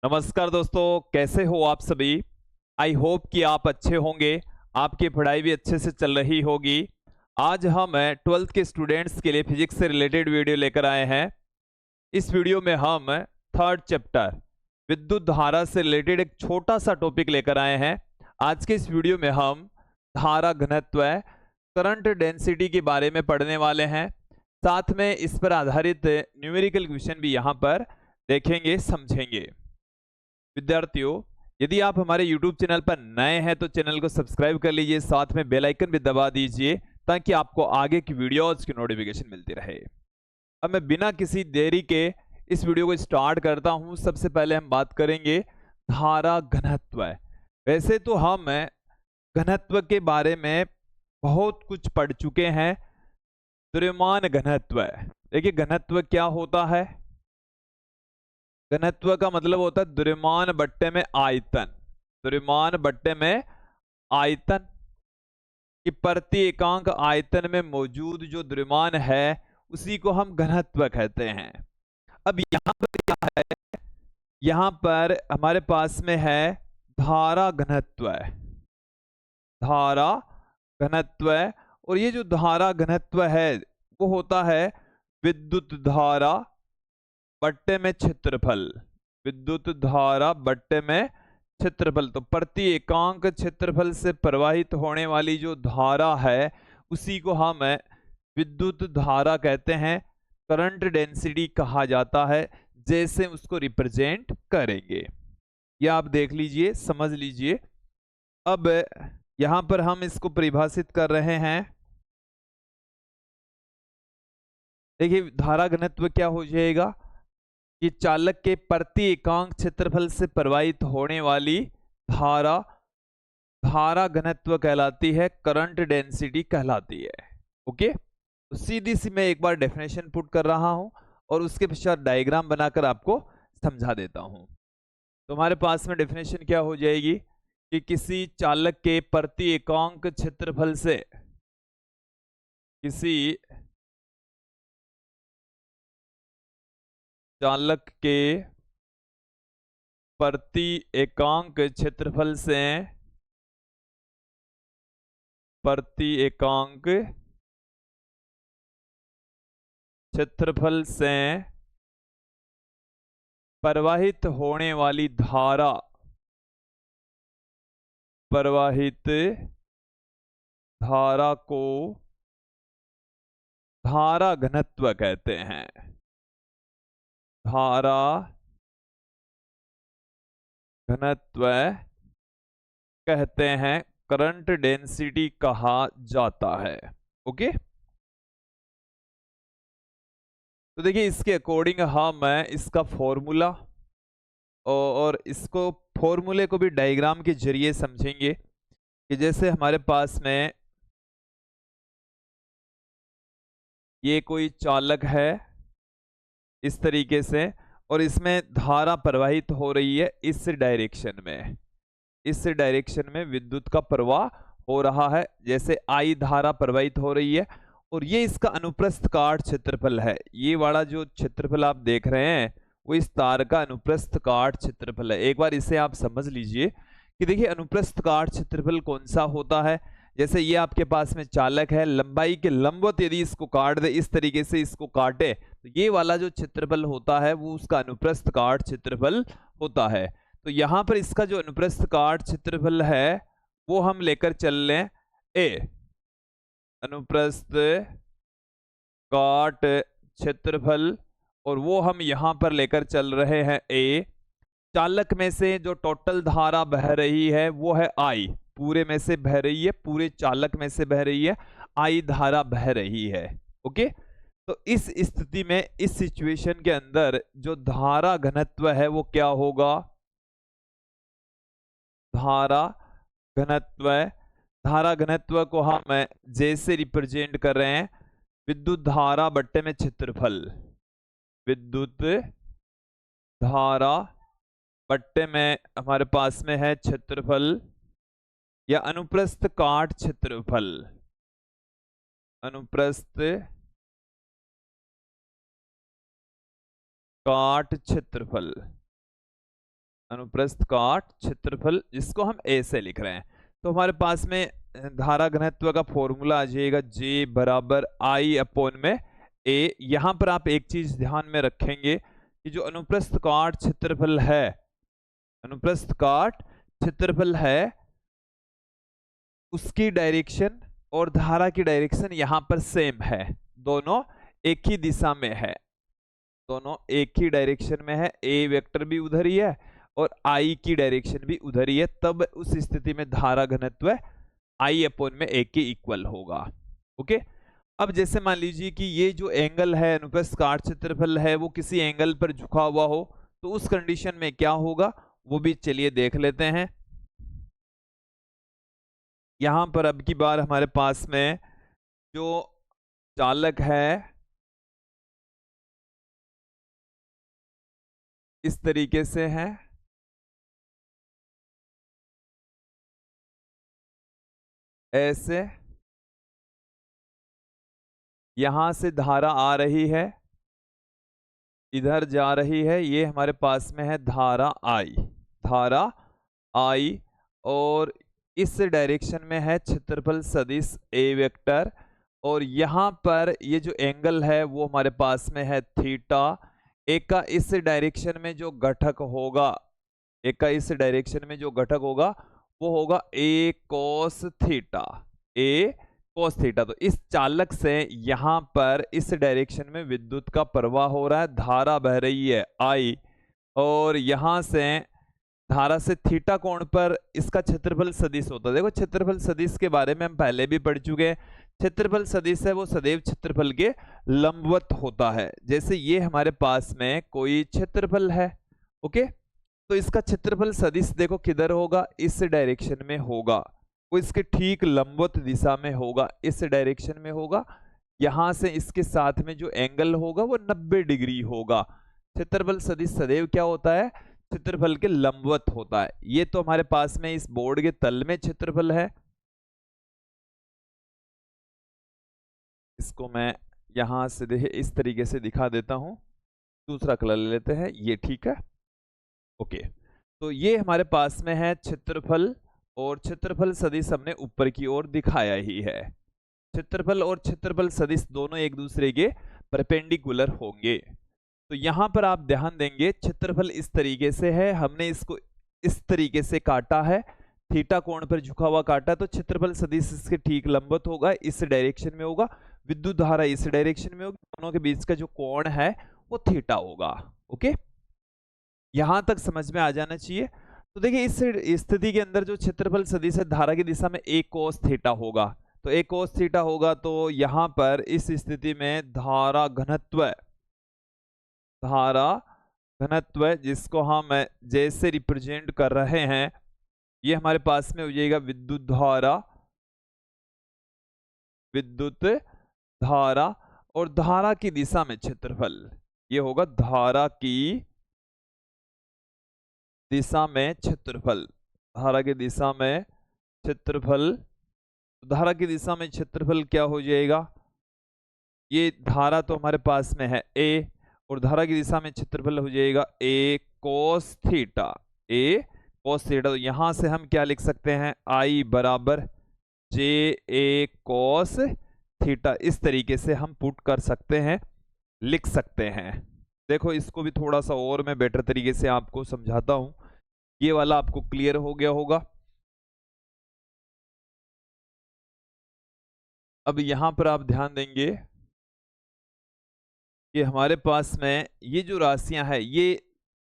नमस्कार दोस्तों, कैसे हो आप सभी। आई होप कि आप अच्छे होंगे। आपकी पढ़ाई भी अच्छे से चल रही होगी। आज हम 12th के स्टूडेंट्स के लिए फिजिक्स से रिलेटेड वीडियो लेकर आए हैं। इस वीडियो में हम थर्ड चैप्टर विद्युत धारा से रिलेटेड एक छोटा सा टॉपिक लेकर आए हैं। आज के इस वीडियो में हम धारा घनत्व करंट डेंसिटी के बारे में पढ़ने वाले हैं। साथ में इस पर आधारित न्यूमेरिकल क्वेश्चन भी यहाँ पर देखेंगे, समझेंगे। विद्यार्थियों, यदि आप हमारे YouTube चैनल पर नए हैं तो चैनल को सब्सक्राइब कर लीजिए, साथ में बेल आइकन भी दबा दीजिए ताकि आपको आगे की वीडियोज की नोटिफिकेशन मिलती रहे। अब मैं बिना किसी देरी के इस वीडियो को स्टार्ट करता हूं। सबसे पहले हम बात करेंगे धारा घनत्व। वैसे तो हम घनत्व के बारे में बहुत कुछ पढ़ चुके हैं। द्रव्यमान घनत्व, देखिए घनत्व क्या होता है। घनत्व का मतलब होता है द्रव्यमान बट्टे में आयतन। द्रव्यमान बट्टे में आयतन कि प्रति एकांक आयतन में मौजूद जो द्रव्यमान है उसी को हम घनत्व कहते हैं। अब यहां पर क्या है, यहां पर हमारे पास में है धारा घनत्व। धारा घनत्व, और ये जो धारा घनत्व है वो होता है विद्युत धारा बट्टे में क्षेत्रफल। विद्युत धारा बट्टे में क्षेत्रफल, तो प्रति एकांक क्षेत्रफल से प्रवाहित होने वाली जो धारा है उसी को हम विद्युत धारा कहते हैं। करंट डेंसिटी कहा जाता है। जैसे उसको रिप्रेजेंट करेंगे ये आप देख लीजिए, समझ लीजिए। अब यहां पर हम इसको परिभाषित कर रहे हैं। देखिए धारा घनत्व क्या हो जाएगा कि चालक के प्रति एकांक क्षेत्रफल से प्रवाहित होने वाली धारा धारा घनत्व कहलाती है, करंट डेंसिटी कहलाती है। ओके, तो सीधी सी मैं एक बार डेफिनेशन पुट कर रहा हूं और उसके पश्चात डायग्राम बनाकर आपको समझा देता हूं। तो हमारे पास में डेफिनेशन क्या हो जाएगी कि किसी चालक के प्रति एकांक क्षेत्रफल से किसी चालक के प्रति एकांक क्षेत्रफल से प्रति एकांक क्षेत्रफल से प्रवाहित होने वाली धारा, प्रवाहित धारा को धारा घनत्व कहते हैं। धारा घनत्व कहते हैं, करंट डेंसिटी कहा जाता है। ओके, तो देखिए इसके अकॉर्डिंग हम इसका फॉर्मूला और इसको फॉर्मूले को भी डायग्राम के जरिए समझेंगे कि जैसे हमारे पास में ये कोई चालक है इस तरीके से, और इसमें धारा प्रवाहित हो रही है इस डायरेक्शन में। इस डायरेक्शन में विद्युत का प्रवाह हो रहा है, जैसे आई धारा प्रवाहित हो रही है। और ये इसका अनुप्रस्थ काट क्षेत्रफल है। ये वाला जो क्षेत्रफल आप देख रहे हैं वो इस तार का अनुप्रस्थ काट क्षेत्रफल है। एक बार इसे आप समझ लीजिए कि देखिए अनुप्रस्थ काट क्षेत्रफल कौन सा होता है। जैसे ये आपके पास में चालक है, लंबाई के लंबवत यदि इसको काट दे, इस तरीके से इसको काटे, तो ये वाला जो क्षेत्रफल होता है वो उसका अनुप्रस्थ काट क्षेत्रफल होता है। तो यहां पर इसका जो अनुप्रस्थ काट क्षेत्रफल है वो हम लेकर चल लें ए। अनुप्रस्थ काट क्षेत्रफल, और वो हम यहां पर लेकर चल रहे हैं ए। चालक में से जो टोटल धारा बह रही है वो है आई, पूरे में से बह रही है, पूरे चालक में से बह रही है, आई धारा बह रही है। ओके, तो इस स्थिति में, इस सिचुएशन के अंदर जो धारा घनत्व है वो क्या होगा। धारा घनत्व, धारा घनत्व को हम जैसे रिप्रेजेंट कर रहे हैं विद्युत धारा बट्टे में क्षेत्रफल। विद्युत धारा बट्टे में हमारे पास में है क्षेत्रफल या अनुप्रस्थ काट क्षेत्रफल। अनुप्रस्थ काट क्षेत्रफल। अनुप्रस्थ काट क्षेत्रफल, जिसको हम ए से लिख रहे हैं। तो हमारे पास में धारा घनत्व का फॉर्मूला आ जाएगा J बराबर I अपॉन में A। यहां पर आप एक चीज ध्यान में रखेंगे कि जो अनुप्रस्थ काट क्षेत्रफल है, अनुप्रस्थ काट क्षेत्रफल है, उसकी डायरेक्शन और धारा की डायरेक्शन यहां पर सेम है, दोनों एक ही दिशा में है, दोनों एक ही डायरेक्शन में है। ए वेक्टर भी उधर ही है और आई की डायरेक्शन भी उधर ही है, तब उस स्थिति में धारा घनत्व आई अपॉन में ए के इक्वल होगा। ओके, अब जैसे मान लीजिए कि ये जो एंगल है, अनुप्रस्थ काट क्षेत्रफल है, वो किसी एंगल पर झुका हुआ हो, तो उस कंडीशन में क्या होगा वो भी चलिए देख लेते हैं। यहां पर अब की बार हमारे पास में जो चालक है इस तरीके से है, ऐसे यहां से धारा आ रही है, इधर जा रही है, ये हमारे पास में है धारा आई, धारा आई, और इस डायरेक्शन में है क्षेत्रफल सदिश ए वेक्टर, और यहां पर ये जो एंगल है वो हमारे पास में है थीटा। एक का इस डायरेक्शन में जो घटक होगा, एक का इस डायरेक्शन में जो घटक होगा वो होगा ए कोस थीटा, ए कोस थीटा। तो इस चालक से यहां पर इस डायरेक्शन में विद्युत का प्रवाह हो रहा है, धारा बह रही है आई, और यहां से धारा से थीटा कोण पर इसका क्षेत्रफल सदिश होता है। देखो क्षेत्रफल सदिश के बारे में हम पहले भी पढ़ चुके हैं, क्षेत्रफल सदिश है वो सदैव क्षेत्रफल के लंबवत होता है। जैसे ये हमारे पास में कोई क्षेत्रफल है, ओके, तो इसका क्षेत्रफल सदिश देखो किधर होगा, इस डायरेक्शन में होगा, वो इसके ठीक लंबवत दिशा में होगा, इस डायरेक्शन में होगा। यहां से इसके साथ में जो एंगल होगा वो 90 डिग्री होगा। क्षेत्रफल सदिश सदैव क्या होता है, क्षेत्रफल के लंबवत होता है। ये तो हमारे पास में इस बोर्ड के तल में क्षेत्रफल है, इसको मैं यहां से देखे इस तरीके से दिखा देता हूं, दूसरा कलर ले लेते हैं, ये ठीक है। ओके, तो ये हमारे पास में है क्षेत्रफल, और क्षेत्रफल सदिश हमने ऊपर की ओर दिखाया ही है। क्षेत्रफल और क्षेत्रफल सदिश दोनों एक दूसरे के परपेंडिकुलर होंगे। तो यहां पर आप ध्यान देंगे, क्षेत्रफल इस तरीके से है, हमने इसको इस तरीके से काटा है, थीटा कोण पर झुका हुआ काटा, तो क्षेत्रफल सदिश इसके ठीक लंबवत होगा, इस डायरेक्शन में होगा, विद्युत धारा इस डायरेक्शन में होगी, दोनों के बीच का जो कोण है वो थीटा होगा। ओके, यहां तक समझ में आ जाना चाहिए। तो देखिए इस स्थिति के अंदर जो क्षेत्रफल सदिश है, धारा की दिशा में एक कोस थीटा होगा, तो एक कोस थीटा होगा, तो यहां पर इस स्थिति में धारा घनत्व, धारा घनत्व जिसको हम जैसे रिप्रेजेंट कर रहे हैं, ये हमारे पास में हो जाएगा विद्युत धारा, विद्युत धारा, और धारा की दिशा में क्षेत्रफल, ये होगा धारा की दिशा में क्षेत्रफल, धारा की दिशा में क्षेत्रफल। धारा की दिशा में क्षेत्रफल क्या हो जाएगा, ये धारा तो हमारे पास में है ए, और धारा की दिशा में क्षेत्रफल हो जाएगा ए कोस थीटा, ए कोस थीटा। तो यहां से हम क्या लिख सकते हैं, आई बराबर जे ए कोस थीटा, इस तरीके से हम पुट कर सकते हैं, लिख सकते हैं। देखो इसको भी थोड़ा सा और मैं बेटर तरीके से आपको समझाता हूं, ये वाला आपको क्लियर हो गया होगा। अब यहां पर आप ध्यान देंगे कि हमारे पास में ये जो राशियां हैं, ये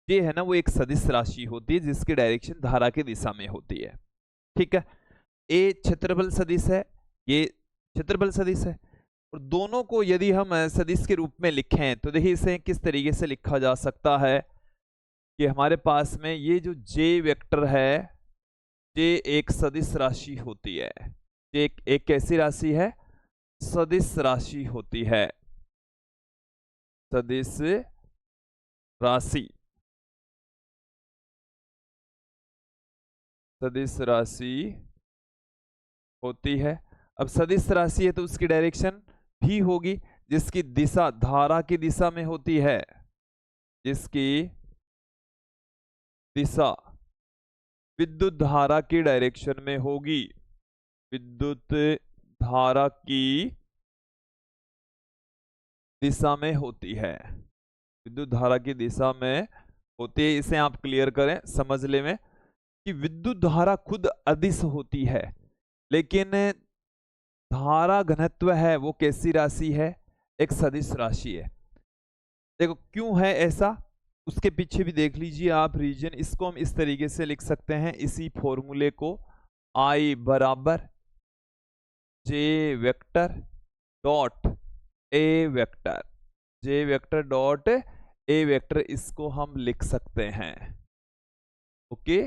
है ना, वो एक सदिश राशि होती है जिसकी डायरेक्शन धारा की दिशा में होती है। ठीक है, ए क्षेत्रफल सदिश है, ये क्षेत्रफल सदिश है, और दोनों को यदि हम सदिश के रूप में लिखें तो देखिए इसे किस तरीके से लिखा जा सकता है कि हमारे पास में ये जो जे वेक्टर है, जे एक सदिश राशि होती है, जे एक कैसी राशि है, सदिश राशि होती है, सदिश राशि, सदिश राशि होती है। अब सदिश राशि है तो उसकी डायरेक्शन भी होगी, जिसकी दिशा धारा की दिशा में होती है, जिसकी दिशा विद्युत धारा की डायरेक्शन में होगी, विद्युत धारा की दिशा में होती है, विद्युत धारा की दिशा में होती है। इसे आप क्लियर करें, समझ ले में कि विद्युत धारा खुद अदिश होती है, लेकिन धारा घनत्व है वो कैसी राशि है, एक सदिश राशि है। देखो क्यों है ऐसा, उसके पीछे भी देख लीजिए आप रीजन। इसको हम इस तरीके से लिख सकते हैं, इसी फॉर्मूले को, I बराबर J vector dot A vector, J vector dot A vector, इसको हम लिख सकते हैं। ओके,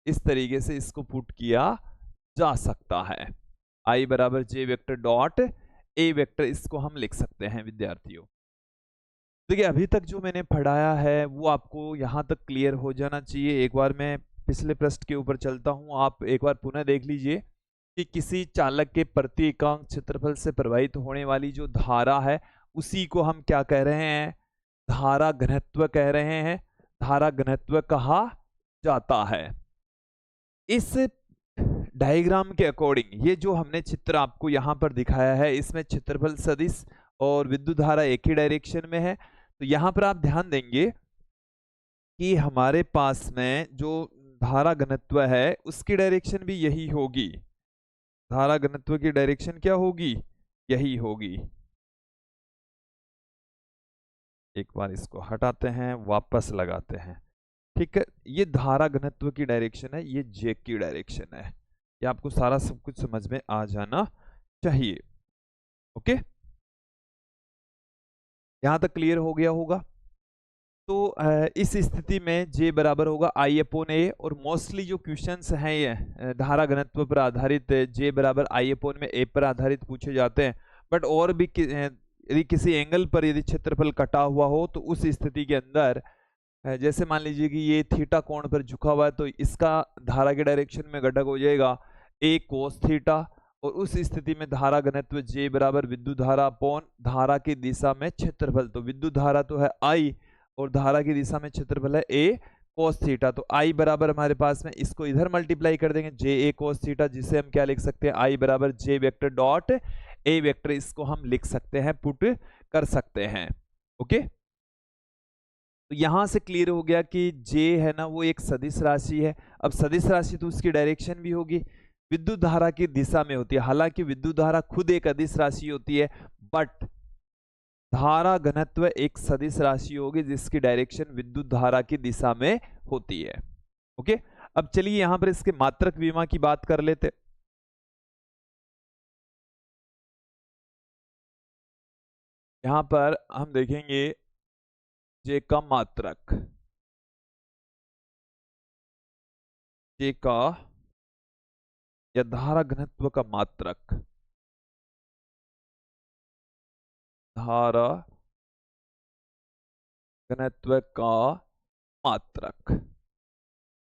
इस तरीके से इसको पुट किया जा सकता है, I बराबर J vector dot A vector, इसको हम लिख सकते हैं विद्यार्थियों। देखिए अभी तक जो मैंने पढ़ाया है वो आपको यहाँ तक क्लियर हो जाना चाहिए। एक बार मैं पिछले पृष्ठ के ऊपर चलता हूँ, आप एक बार पुनः देख लीजिए कि किसी चालक के प्रति इकांक क्षेत्रफल से प्रवाहित होने वाली जो धारा है उसी को हम क्या कह रहे हैं, धारा घनत्व कह रहे हैं, धारा घनत्व कहा जाता है। इस डायग्राम के अकॉर्डिंग ये जो हमने चित्र आपको यहाँ पर दिखाया है, इसमें क्षेत्रफल सदिश और विद्युत धारा एक ही डायरेक्शन में है। तो यहाँ पर आप ध्यान देंगे कि हमारे पास में जो धारा घनत्व है उसकी डायरेक्शन भी यही होगी, धारा घनत्व की डायरेक्शन क्या होगी, यही होगी। एक बार इसको हटाते हैं, वापस लगाते हैं, ठीक है। ये धारा घनत्व की डायरेक्शन है, ये जे की डायरेक्शन है। ये आपको सारा सब कुछ समझ में आ जाना चाहिए। ओके, यहां तक क्लियर हो गया होगा। तो इस स्थिति में जे बराबर होगा I अपॉन ए, और मोस्टली जो क्वेश्चंस हैं ये धारा घनत्व पर आधारित जे बराबर I अपॉन में ए पर आधारित पूछे जाते हैं। बट और भी यदि किसी एंगल पर यदि क्षेत्रफल कटा हुआ हो तो उस स्थिति के अंदर जैसे मान लीजिए कि ये थीटा कोण पर झुका हुआ है, तो इसका धारा के डायरेक्शन में घटक हो जाएगा ए कोस थीटा, और उस स्थिति में धारा घनत्व जे बराबर विद्युत धारा अपॉन धारा की दिशा में क्षेत्रफल। तो विद्युत धारा तो है I और धारा की दिशा में क्षेत्रफल है ए कोस थीटा। तो I बराबर हमारे पास में, इसको इधर मल्टीप्लाई कर देंगे जे ए कोस थीटा, जिसे हम क्या लिख सकते हैं, I बराबर J vector dot A vector, इसको हम लिख सकते हैं, पुट कर सकते हैं। ओके, तो यहां से क्लियर हो गया कि जे है ना वो एक सदिश राशि है। अब सदिश राशि तो उसकी डायरेक्शन भी होगी, विद्युत धारा की दिशा में होती है। हालांकि विद्युत धारा खुद एक अदिश राशि होती है, बट धारा घनत्व एक सदिश राशि होगी जिसकी डायरेक्शन विद्युत धारा की दिशा में होती है। ओके, अब चलिए यहां पर इसके मात्रक विमा की बात कर लेते। यहां पर हम देखेंगे जे का मात्रक, जे का या धारा घनत्व का मात्रक, धारा घनत्व का मात्रक,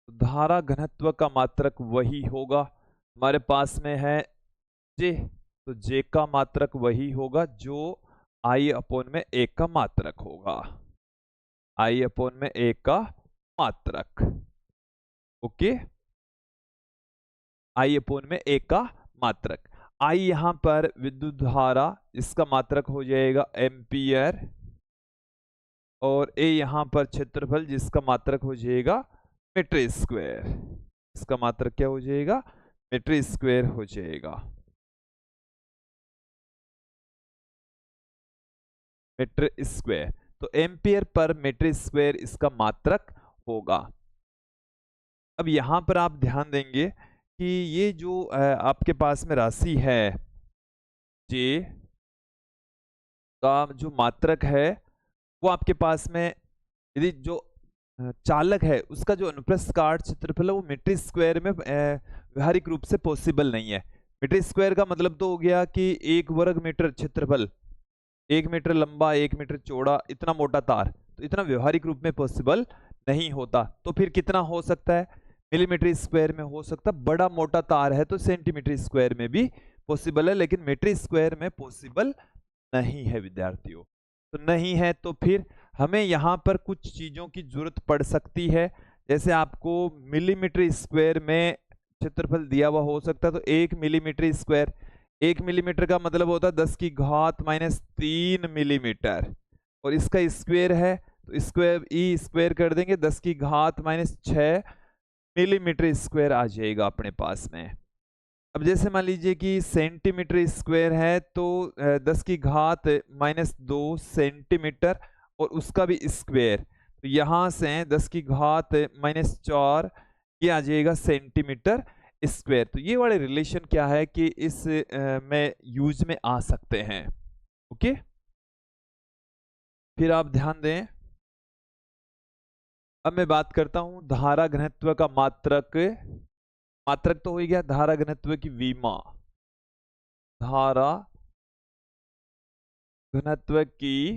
धारा घनत्व का मात्रक वही होगा हमारे पास में है जे, तो जे का मात्रक वही होगा जो I अपॉन में ए का मात्रक होगा, I अपॉन में ए का मात्रक। ओके, I अपॉन में ए का मात्रक। I यहां पर विद्युत धारा, इसका मात्रक हो जाएगा एम्पियर, और ए यहां पर क्षेत्रफल जिसका मात्रक हो जाएगा मीटर स्क्वायर, इसका मात्रक क्या हो जाएगा, मीटर स्क्वायर हो जाएगा, मीटर स्क्वायर। तो एम्पियर पर मीटर स्क्वायर इसका मात्रक होगा। अब यहां पर आप ध्यान देंगे कि ये जो आपके पास में राशि है जे का जो मात्रक है वो आपके पास में, यदि जो चालक है उसका जो अनुप्रस्थ काट क्षेत्रफल है वो मीटर स्क्वायर में व्यवहारिक रूप से पॉसिबल नहीं है। मीटर स्क्वायर का मतलब तो हो गया कि 1 वर्ग मीटर क्षेत्रफल, 1 मीटर लंबा 1 मीटर चौड़ा, इतना मोटा तार, तो इतना व्यवहारिक रूप में पॉसिबल नहीं होता। तो फिर कितना हो सकता है, मिलीमीटर स्क्वायर में हो सकता है। बड़ा मोटा तार है तो सेंटीमीटर स्क्वायर में भी पॉसिबल है, लेकिन मीटर स्क्वायर में पॉसिबल नहीं है विद्यार्थियों। तो नहीं है तो फिर हमें यहाँ पर कुछ चीज़ों की जरूरत पड़ सकती है, जैसे आपको मिलीमीटर स्क्वायर में क्षेत्रफल दिया हुआ हो सकता है, तो 1 मिलीमीटर स्क्वायर, 1 मिलीमीटर का मतलब होता है 10 की घात -3 मिलीमीटर, और इसका स्क्वायर है तो स्क्वायर ई स्क्वायर कर देंगे, 10 की घात -6 मिलीमीटर स्क्वायर आ जाएगा अपने पास में। अब जैसे मान लीजिए कि सेंटीमीटर स्क्वायर है तो 10 की घात -2 सेंटीमीटर और उसका भी स्क्वायर, तो यहाँ से 10 की घात -4 ये आ जाएगा सेंटीमीटर स्क्वायर। तो ये वाले रिलेशन क्या है कि इस में यूज में आ सकते हैं। ओके, फिर आप ध्यान दें, अब मैं बात करता हूं धारा घनत्व का मात्रक। मात्रक तो हो ही गया, धारा घनत्व की विमा, धारा घनत्व की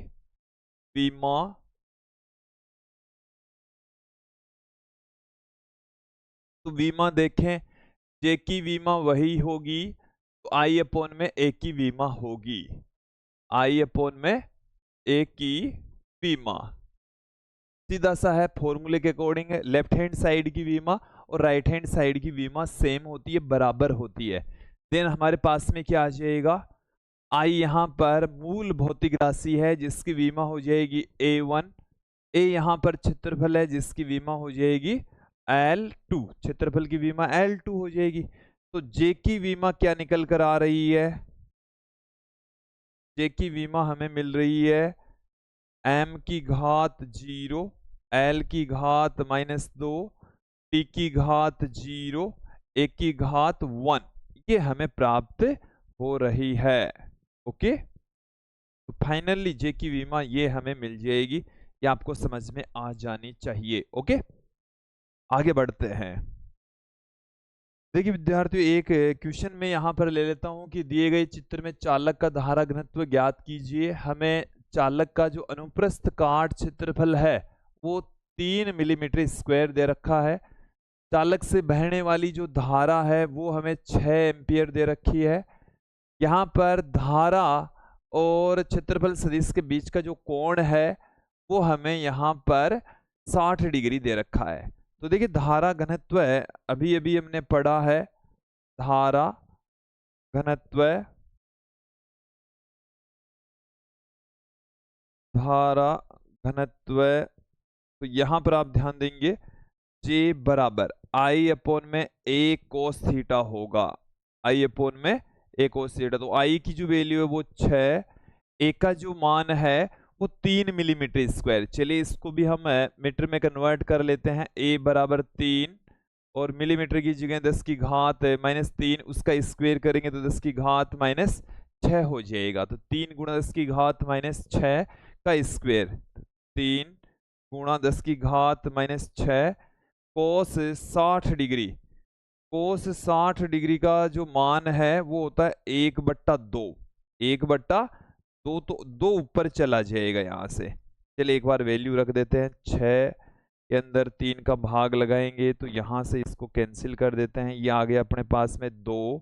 विमा तो विमा देखें, जे की विमा वही होगी तो आई अपॉन में ए की विमा होगी, आई अपॉन में ए की विमा सीधा सा है, फॉर्मूले के अकॉर्डिंग है। लेफ्ट हैंड साइड की विमा और राइट हैंड साइड की विमा सेम होती है, बराबर होती है। देन हमारे पास में क्या आ जाएगा, आई यहाँ पर मूल भौतिक राशि है जिसकी विमा हो जाएगी A1, ए यहाँ पर क्षेत्रफल है जिसकी विमा हो जाएगी L2, क्षेत्रफल की विमा L2 हो जाएगी। तो जे की विमा क्या निकल कर आ रही है, जे की विमा हमें मिल रही है m की घात 0, l की घात -2, t की घात 0, a की घात 1, ये हमें प्राप्त हो रही है। ओके, तो फाइनली जे की विमा ये हमें मिल जाएगी, ये आपको समझ में आ जानी चाहिए। ओके, आगे बढ़ते हैं। देखिए विद्यार्थियों, एक क्वेश्चन में यहाँ पर ले लेता हूँ कि दिए गए चित्र में चालक का धारा घनत्व ज्ञात कीजिए। हमें चालक का जो अनुप्रस्थ काट क्षेत्रफल है वो 3 मिलीमीटर स्क्वायर दे रखा है। चालक से बहने वाली जो धारा है वो हमें 6 एम्पियर दे रखी है। यहाँ पर धारा और क्षेत्रफल सदिश के बीच का जो कोण है वो हमें यहाँ पर 60 डिग्री दे रखा है। तो देखिए धारा घनत्व अभी अभी हमने पढ़ा है, धारा घनत्व, धारा घनत्व, तो यहां पर आप ध्यान देंगे J बराबर I अपॉन में A कोस थीटा होगा, I अपॉन में A कोस थीटा। तो I की जो वैल्यू है वो 6, A का जो मान है वो 3 मिलीमीटर स्क्वायर। चलिए इसको भी हम मीटर में कन्वर्ट कर लेते हैं। A बराबर 3 और मिलीमीटर की जगह 10 की घात -3, उसका स्क्वायर करेंगे तो 10 की घात -6 हो जाएगा। तो 3 गुणा 10 की घात -6 का स्क्वायर, 3 गुणा 10 की घात -6 कोस 60 डिग्री, कोस 60 डिग्री का जो मान है वो होता है 1/2, 1/2, तो 2 ऊपर चला जाएगा यहाँ से। चलिए एक बार वैल्यू रख देते हैं, 6 के अंदर 3 का भाग लगाएंगे तो यहाँ से इसको कैंसिल कर देते हैं, ये आ गया अपने पास में 2,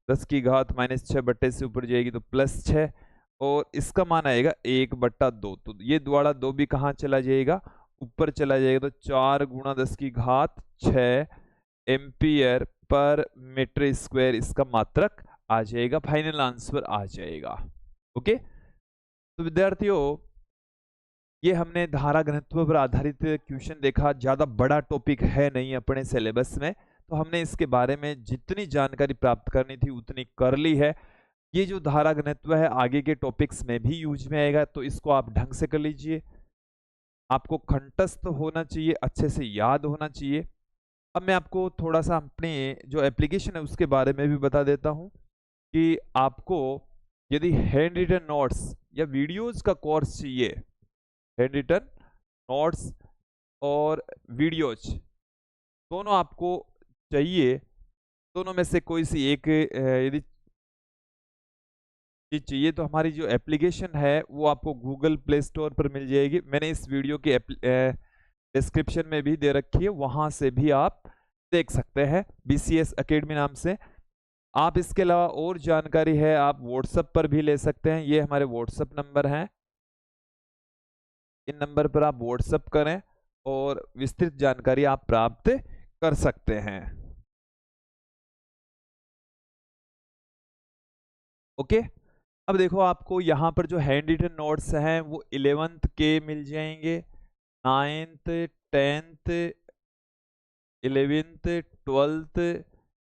10 की घात -6 बट्टे से ऊपर जाएगी तो +6 और इसका मान आएगा 1/2। तो ये द्वारा 2 भी कहाँ चला जाएगा, ऊपर चला जाएगा। तो 4 गुणा 10 की घात 6 एम्पियर पर मीटर स्क्वायर इसका मात्रक आ जाएगा, फाइनल आंसर आ जाएगा। ओके, तो विद्यार्थियों ये हमने धारा घनत्व पर आधारित क्वेश्चन देखा। ज्यादा बड़ा टॉपिक है नहीं अपने सिलेबस में, तो हमने इसके बारे में जितनी जानकारी प्राप्त करनी थी उतनी कर ली है। ये जो धारा घनत्व है आगे के टॉपिक्स में भी यूज में आएगा, तो इसको आप ढंग से कर लीजिए। आपको कंठस्थ होना चाहिए, अच्छे से याद होना चाहिए। अब मैं आपको थोड़ा सा अपने जो एप्लीकेशन है उसके बारे में भी बता देता हूँ कि आपको यदि हैंड रिटन नोट्स या वीडियोज का कोर्स चाहिए, हैंड रिटन नोट्स और वीडियोज दोनों आपको चाहिए, दोनों में से कोई सी एक यदि चीज चाहिए तो हमारी जो एप्लीकेशन है वो आपको गूगल प्ले स्टोर पर मिल जाएगी। मैंने इस वीडियो के डिस्क्रिप्शन में भी दे रखी है, वहां से भी आप देख सकते हैं, BCS एकेडमी नाम से। आप इसके अलावा और जानकारी है आप व्हाट्सएप पर भी ले सकते हैं, ये हमारे व्हाट्सएप नंबर हैं। इन नंबर पर आप व्हाट्सएप करें और विस्तृत जानकारी आप प्राप्त कर सकते हैं। ओके, अब देखो आपको यहाँ पर जो हैंड रिटन नोट्स हैं वो 11th के मिल जाएंगे, 9th 10th 11th 12th,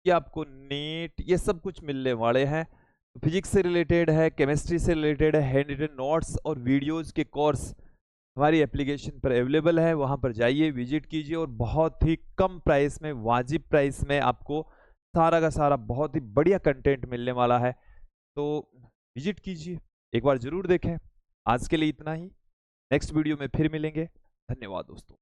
ये आपको नीट ये सब कुछ मिलने वाले हैं। फिजिक्स से रिलेटेड है, केमिस्ट्री से रिलेटेड है, हैंड रिटन नोट्स और वीडियोस के कोर्स हमारी एप्लीकेशन पर अवेलेबल है। वहां पर जाइए, विजिट कीजिए और बहुत ही कम प्राइस में, वाजिब प्राइस में आपको सारा का सारा बहुत ही बढ़िया कंटेंट मिलने वाला है। तो विजिट कीजिए, एक बार जरूर देखें। आज के लिए इतना ही, नेक्स्ट वीडियो में फिर मिलेंगे। धन्यवाद दोस्तों।